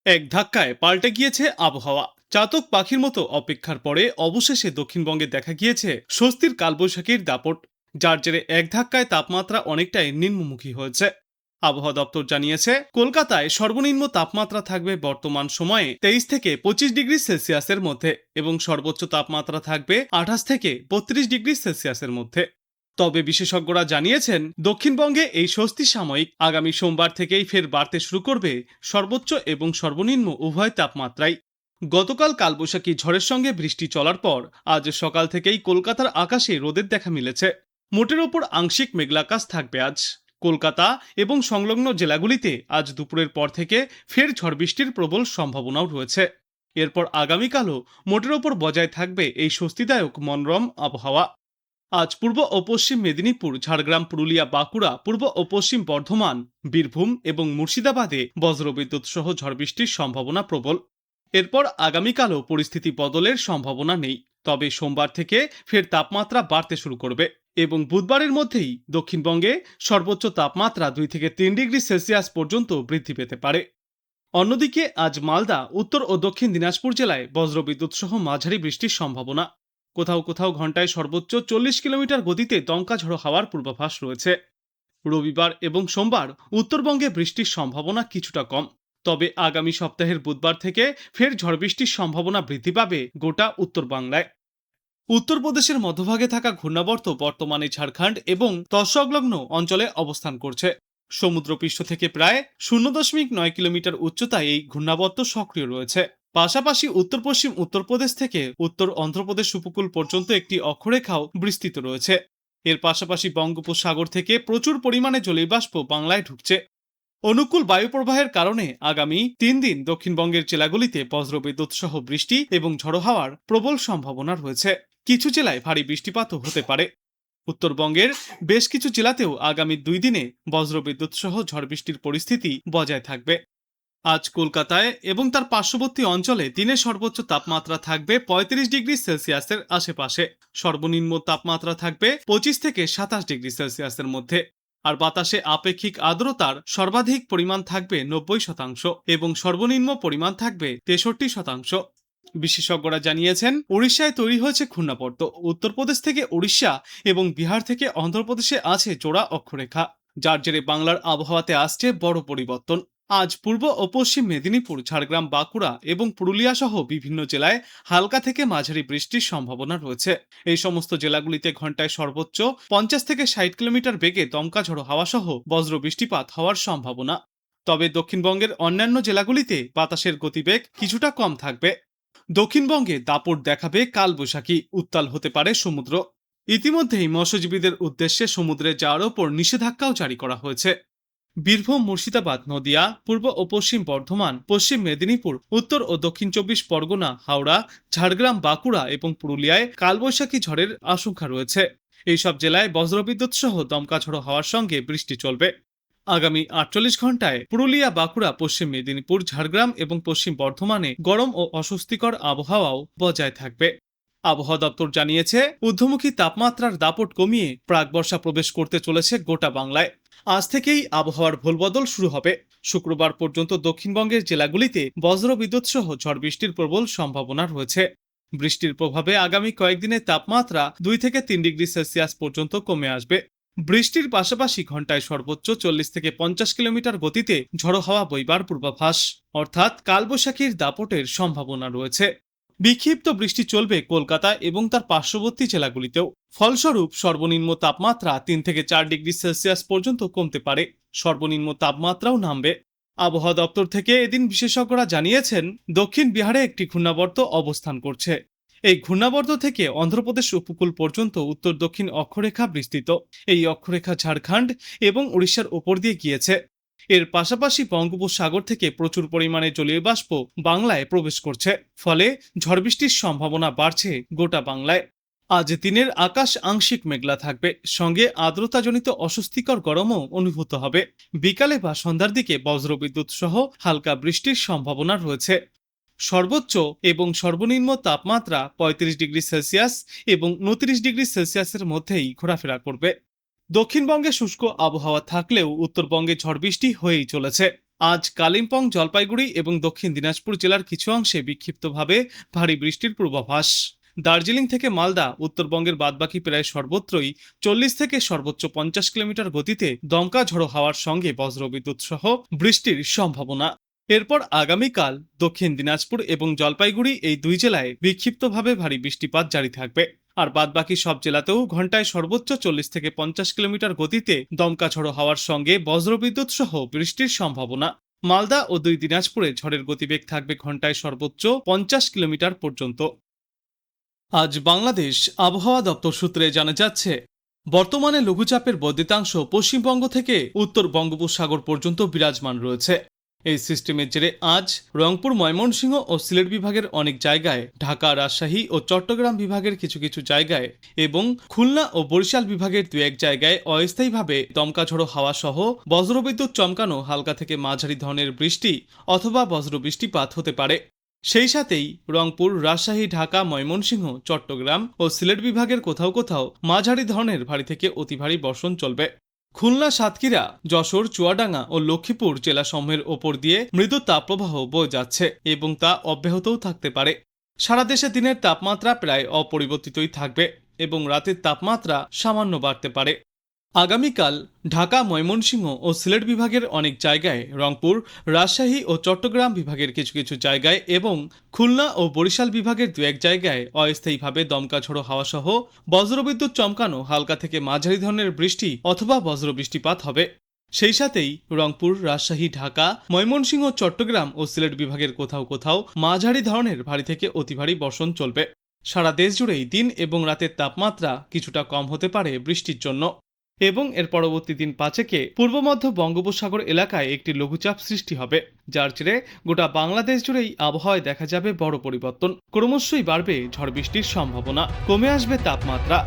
এক ধাক্কায় পাল্টে গিয়েছে আবহাওয়া। চাতক পাখির মতো অপেক্ষার পরে অবশেষে দক্ষিণবঙ্গে দেখা গিয়েছে স্বস্তির কালবৈশাখীর দাপট, যার জেরে এক ধাক্কায় তাপমাত্রা অনেকটাই নিম্নমুখী হয়েছে। আবহাওয়া দপ্তর জানিয়েছে, কলকাতায় সর্বনিম্ন তাপমাত্রা থাকবে বর্তমান সময়ে 23 থেকে 25 ডিগ্রি সেলসিয়াসের মধ্যে এবং সর্বোচ্চ তাপমাত্রা থাকবে 28 থেকে 32 ডিগ্রি সেলসিয়াসের মধ্যে। তবে বিশেষজ্ঞরা জানিয়েছেন, দক্ষিণবঙ্গে এই স্বস্তি সাময়িক। আগামী সোমবার থেকেই ফের বাড়তে শুরু করবে সর্বোচ্চ এবং সর্বনিম্ন উভয় তাপমাত্রাই। গতকাল কালবৈশাখী ঝড়ের সঙ্গে বৃষ্টি চলার পর আজ সকাল থেকেই কলকাতার আকাশে রোদের দেখা মিলেছে। মোটের ওপর আংশিক মেঘলাকাশ থাকবে আজ। কলকাতা এবং সংলগ্ন জেলাগুলিতে আজ দুপুরের পর থেকে ফের ঝড় বৃষ্টির প্রবল সম্ভাবনাও রয়েছে। এরপর আগামীকালও মোটের ওপর বজায় থাকবে এই স্বস্তিদায়ক মনোরম আবহাওয়া। আজ পূর্ব ও পশ্চিম মেদিনীপুর, ঝাড়গ্রাম, পুরুলিয়া, বাঁকুড়া, পূর্ব ও পশ্চিম বর্ধমান, বীরভূম এবং মুর্শিদাবাদে বজ্রবিদ্যুৎ সহ ঝড় বৃষ্টির সম্ভাবনা প্রবল। এরপর আগামীকালও পরিস্থিতি বদলের সম্ভাবনা নেই, তবে সোমবার থেকে ফের তাপমাত্রা বাড়তে শুরু করবে এবং বুধবারের মধ্যেই দক্ষিণবঙ্গে সর্বোচ্চ তাপমাত্রা 2 থেকে 3 ডিগ্রি সেলসিয়াস পর্যন্ত বৃদ্ধি পেতে পারে। অন্যদিকে আজ মালদা, উত্তর ও দক্ষিণ দিনাজপুর জেলায় বজ্রবিদ্যুৎ সহ মাঝারি বৃষ্টির সম্ভাবনা। কোথাও কোথাও ঘন্টায় সর্বোচ্চ 40 কিলোমিটার গতিতে দমকা ঝড়ো হওয়ার পূর্বাভাস রয়েছে। রবিবার এবং সোমবার উত্তরবঙ্গে বৃষ্টির সম্ভাবনা কিছুটা কম, তবে আগামী সপ্তাহের বুধবার থেকে ফের ঝড় বৃষ্টির সম্ভাবনা বৃদ্ধি পাবে গোটা উত্তর বাংলায়। উত্তরপ্রদেশের মধ্যভাগে থাকা ঘূর্ণাবর্ত বর্তমানে ঝাড়খণ্ড এবং তৎসংলগ্ন অঞ্চলে অবস্থান করছে। সমুদ্রপৃষ্ঠ থেকে প্রায় 0.9 কিলোমিটার উচ্চতায় এই ঘূর্ণাবর্ত সক্রিয় রয়েছে। পাশাপাশি উত্তর পশ্চিম উত্তরপ্রদেশ থেকে উত্তর অন্ধ্রপ্রদেশ উপকূল পর্যন্ত একটি অক্ষরেখাও বিস্তৃত রয়েছে। এর পাশাপাশি বঙ্গোপসাগর থেকে প্রচুর পরিমাণে জলীয়বাষ্প বাংলায় ঢুকছে। অনুকূল বায়ু প্রবাহের কারণে আগামী 3 দিন দক্ষিণবঙ্গের জেলাগুলিতে বজ্রবিদ্যুৎ সহ বৃষ্টি এবং ঝড়ো হাওয়ার প্রবল সম্ভাবনা রয়েছে। কিছু জেলায় ভারী বৃষ্টিপাতও হতে পারে। উত্তরবঙ্গের বেশ কিছু জেলাতেও আগামী 2 দিনে বজ্রবিদ্যুৎ সহ ঝড় বৃষ্টির পরিস্থিতি বজায় থাকবে। আজ কলকাতায় এবং তার পার্শ্ববর্তী অঞ্চলে দিনের সর্বোচ্চ তাপমাত্রা থাকবে 35 ডিগ্রি সেলসিয়াসের আশেপাশে, সর্বনিম্ন তাপমাত্রা থাকবে 25 থেকে 27 ডিগ্রি সেলসিয়াসের মধ্যে। আর বাতাসে আপেক্ষিক আর্দ্রতার সর্বাধিক পরিমাণ থাকবে 90% এবং সর্বনিম্ন পরিমাণ থাকবে 63%। বিশেষজ্ঞরা জানিয়েছেন, উড়িষ্যায় তৈরি হয়েছে ঘূর্ণাবর্ত। উত্তরপ্রদেশ থেকে উড়িষ্যা এবং বিহার থেকে অন্ধ্রপ্রদেশে আছে জোড়া অক্ষরেখা, যার জেরে বাংলার আবহাওয়াতে আসছে বড় পরিবর্তন। আজ পূর্ব ও পশ্চিম মেদিনীপুর, ঝাড়গ্রাম, বাঁকুড়া এবং পুরুলিয়া সহ বিভিন্ন জেলায় হালকা থেকে মাঝারি বৃষ্টির সম্ভাবনা রয়েছে। এই সমস্ত জেলাগুলিতে ঘন্টায় সর্বোচ্চ 50 থেকে 60 কিলোমিটার বেগে দমকা ঝড়ো হাওয়া সহ বজ্র বৃষ্টিপাত হওয়ার সম্ভাবনা। তবে দক্ষিণবঙ্গের অন্যান্য জেলাগুলিতে বাতাসের গতিবেগ কিছুটা কম থাকবে। দক্ষিণবঙ্গে দাপট দেখাবে কালবৈশাখী, উত্তাল হতে পারে সমুদ্র। ইতিমধ্যেই মৎস্যজীবীদের উদ্দেশ্যে সমুদ্রে যাওয়ার ওপর নিষেধাজ্ঞাও জারি করা হয়েছে। বীরভূম, মুর্শিদাবাদ, নদিয়া, পূর্ব ও পশ্চিম বর্ধমান, পশ্চিম মেদিনীপুর, উত্তর ও দক্ষিণ 24 পরগনা, হাওড়া, ঝাড়গ্রাম, বাঁকুড়া এবং পুরুলিয়ায় কালবৈশাখী ঝড়ের আশঙ্কা রয়েছে। এইসব জেলায় বজ্রবিদ্যুৎ সহ দমকা ঝড়ো হওয়ার সঙ্গে বৃষ্টি চলবে। আগামী 48 ঘন্টায় পুরুলিয়া, বাঁকুড়া, পশ্চিম মেদিনীপুর, ঝাড়গ্রাম এবং পশ্চিম বর্ধমানে গরম ও অস্বস্তিকর আবহাওয়াও বজায় থাকবে। আবহাওয়া দপ্তর জানিয়েছে, ঊর্ধ্বমুখী তাপমাত্রার দাপট কমিয়ে প্রাক বর্ষা প্রবেশ করতে চলেছে গোটা বাংলায়। আজ থেকেই আবহাওয়ার ভোলবদল শুরু হবে। শুক্রবার পর্যন্ত দক্ষিণবঙ্গের জেলাগুলিতে বজ্রবিদ্যুৎ সহ ঝড় বৃষ্টির প্রবল সম্ভাবনা রয়েছে। বৃষ্টির প্রভাবে আগামী কয়েকদিনে তাপমাত্রা 2 থেকে 3 ডিগ্রি সেলসিয়াস পর্যন্ত কমে আসবে। বৃষ্টির পাশাপাশি ঘন্টায় সর্বোচ্চ 40 থেকে 50 কিলোমিটার গতিতে ঝড়ো হাওয়া বইবার পূর্বাভাস, অর্থাৎ কালবৈশাখীর দাপটের সম্ভাবনা রয়েছে। বিক্ষিপ্ত বৃষ্টি চলবে কলকাতা এবং তার পার্শ্ববর্তী জেলাগুলিতেও। ফলস্বরূপ সর্বনিম্ন তাপমাত্রা 3 থেকে 4 ডিগ্রি সেলসিয়াস পর্যন্ত কমতে পারে, সর্বনিম্ন তাপমাত্রাও নামবে। আবহাওয়া দপ্তর থেকে এদিন বিশেষজ্ঞরা জানিয়েছেন, দক্ষিণ বিহারে একটি ঘূর্ণাবর্ত অবস্থান করছে। এই ঘূর্ণাবর্ত থেকে অন্ধ্রপ্রদেশ উপকূল পর্যন্ত উত্তর দক্ষিণ অক্ষরেখা বিস্তৃত। এই অক্ষরেখা ঝাড়খণ্ড এবং উড়িষ্যার ওপর দিয়ে গিয়েছে। এর পাশাপাশি বঙ্গোপসাগর থেকে প্রচুর পরিমাণে জলীয় বাষ্প বাংলায় প্রবেশ করছে, ফলে ঝড় বৃষ্টির সম্ভাবনা বাড়ছে গোটা বাংলায়। আজ দিনের আকাশ আংশিক মেঘলা থাকবে, সঙ্গে আর্দ্রতাজনিত অস্বস্তিকর গরমও অনুভূত হবে। বিকালে বা সন্ধ্যার দিকে বজ্রবিদ্যুৎ সহ হালকা বৃষ্টির সম্ভাবনা রয়েছে। সর্বোচ্চ এবং সর্বনিম্ন তাপমাত্রা 35 ডিগ্রি সেলসিয়াস এবং 29 ডিগ্রি সেলসিয়াসের মধ্যেই ঘোরাফেরা করবে। দক্ষিণবঙ্গে শুষ্ক আবহাওয়া থাকলেও উত্তরবঙ্গে ঝড় বৃষ্টি হয়েই চলেছে। আজ কালিম্পং, জলপাইগুড়ি এবং দক্ষিণ দিনাজপুর জেলার কিছু অংশে বিক্ষিপ্তভাবে ভারী বৃষ্টির পূর্বাভাস। দার্জিলিং থেকে মালদা, উত্তরবঙ্গের বাদবাকি প্রায় সর্বত্রই 40 থেকে সর্বোচ্চ 50 কিলোমিটার গতিতে দমকা ঝোড়ো হাওয়ার সঙ্গে বজ্রবিদ্যুৎ সহ বৃষ্টির সম্ভাবনা। এরপর আগামীকাল দক্ষিণ দিনাজপুর এবং জলপাইগুড়ি এই দুই জেলায় বিক্ষিপ্তভাবে ভারী বৃষ্টিপাত জারি থাকবে। আর বাদবাকি সব জেলাতেও ঘন্টায় সর্বোচ্চ 40 থেকে 50 কিলোমিটার গতিতে দমকা ঝোড়ো হাওয়ার সঙ্গে বজ্রবিদ্যুৎ সহ বৃষ্টির সম্ভাবনা। মালদা ও দুই দিনাজপুরে ঝড়ের গতিবেগ থাকবে ঘন্টায় সর্বোচ্চ 50 কিলোমিটার পর্যন্ত। আজ বাংলাদেশ আবহাওয়া দপ্তর সূত্রে জানা যাচ্ছে, বর্তমানে লঘুচাপের বর্ধিতাংশ পশ্চিমবঙ্গ থেকে উত্তর বঙ্গোপসাগর পর্যন্ত বিরাজমান রয়েছে। এই সিস্টেমের জেরে আজ রংপুর, ময়মনসিংহ ও সিলেট বিভাগের অনেক জায়গায়, ঢাকা, রাজশাহী ও চট্টগ্রাম বিভাগের কিছু কিছু জায়গায় এবং খুলনা ও বরিশাল বিভাগের দু এক জায়গায় অস্থায়ীভাবে দমকা ঝোড়ো হাওয়া সহ বজ্রবিদ্যুৎ চমকানো হালকা থেকে মাঝারি ধরনের বৃষ্টি অথবা বজ্রবৃষ্টিপাত হতে পারে। সেই সাথেই রংপুর, রাজশাহী, ঢাকা, ময়মনসিংহ, চট্টগ্রাম ও সিলেট বিভাগের কোথাও কোথাও মাঝারি ধরনের ভারী থেকে অতি ভারী বর্ষণ চলবে। খুলনা, সাতক্ষীরা, যশোর, চুয়াডাঙ্গা ও লক্ষ্মীপুর জেলাসমূহের ওপর দিয়ে মৃদু তাপপ্রবাহ বয়ে যাচ্ছে এবং তা অব্যাহতও থাকতে পারে। সারা দেশে দিনের তাপমাত্রা প্রায় অপরিবর্তিতই থাকবে এবং রাতের তাপমাত্রা সামান্য বাড়তে পারে। আগামীকাল ঢাকা, ময়মনসিংহ ও সিলেট বিভাগের অনেক জায়গায়, রংপুর, রাজশাহী ও চট্টগ্রাম বিভাগের কিছু কিছু জায়গায় এবং খুলনা ও বরিশাল বিভাগের দু এক জায়গায় অস্থায়ীভাবে দমকা ঝোড়ো হাওয়া সহ বজ্রবিদ্যুৎ চমকানো হালকা থেকে মাঝারি ধরনের বৃষ্টি অথবা বজ্রবৃষ্টিপাত হবে। সেই সাথেই রংপুর, রাজশাহী, ঢাকা, ময়মনসিংহ, চট্টগ্রাম ও সিলেট বিভাগের কোথাও কোথাও মাঝারি ধরনের ভারী থেকে অতি ভারী বর্ষণ চলবে। সারা দেশ জুড়েই দিন এবং রাতের তাপমাত্রা কিছুটা কম হতে পারে বৃষ্টির জন্য। এবং এর পরবর্তী দিন 5 পূর্ব মধ্য বঙ্গোপসাগর এলাকায় একটি লঘুচাপ সৃষ্টি হবে, যার জেরে গোটা বাংলাদেশ জুড়েই আবহাওয়ায় দেখা যাবে বড় পরিবর্তন। ক্রমশই বাড়বে ঝড় বৃষ্টির সম্ভাবনা, কমে আসবে তাপমাত্রা।